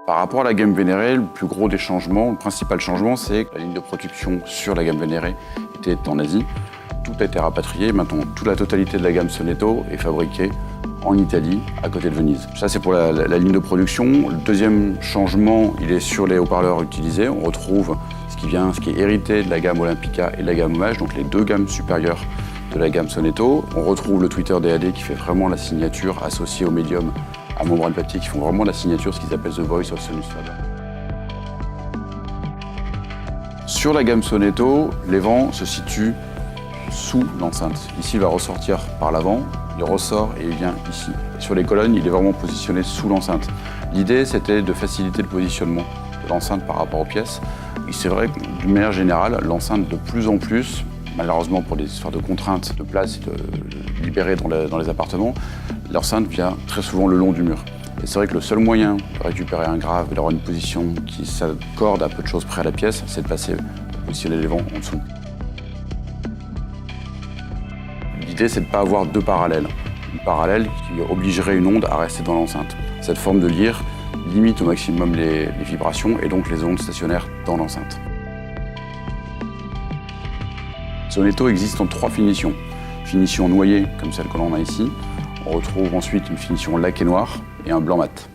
Par rapport à la gamme Vénéré, le plus gros des changements, le principal changement, c'est que la ligne de production sur la gamme Vénéré était en Asie. Tout a été rapatrié. Maintenant, toute la totalité de la gamme Sonetto est fabriquée en Italie, à côté de Venise. Ça, c'est pour la ligne de production. Le deuxième changement, il est sur les haut-parleurs utilisés. On retrouve ce qui est hérité de la gamme Olympica et de la gamme Hommage, donc les deux gammes supérieures de la gamme Sonetto. On retrouve le tweeter DAD qui fait vraiment la signature associée au médium à membrane papier, qui font vraiment la signature, ce qu'ils appellent The Voice of Sonus Faber. Sur la gamme Sonetto, les vents se situent sous l'enceinte. Ici, il va ressortir par l'avant, il ressort et il vient ici. Sur les colonnes, il est vraiment positionné sous l'enceinte. L'idée, c'était de faciliter le positionnement de l'enceinte par rapport aux pièces. Et c'est vrai que, d'une manière générale, l'enceinte de plus en plus, malheureusement pour des histoires de contraintes de place et de libérer dans les appartements, l'enceinte vient très souvent le long du mur. Et c'est vrai que le seul moyen de récupérer un grave et d'avoir une position qui s'accorde à peu de choses près à la pièce, c'est de positionner les vents en dessous. L'idée, c'est de ne pas avoir deux parallèles. Une parallèle qui obligerait une onde à rester dans l'enceinte. Cette forme de lyre limite au maximum les vibrations et donc les ondes stationnaires dans l'enceinte. Sonetto existe en 3 finitions. Finition noyée, comme celle que l'on a ici. On retrouve ensuite une finition laquée noire et un blanc mat.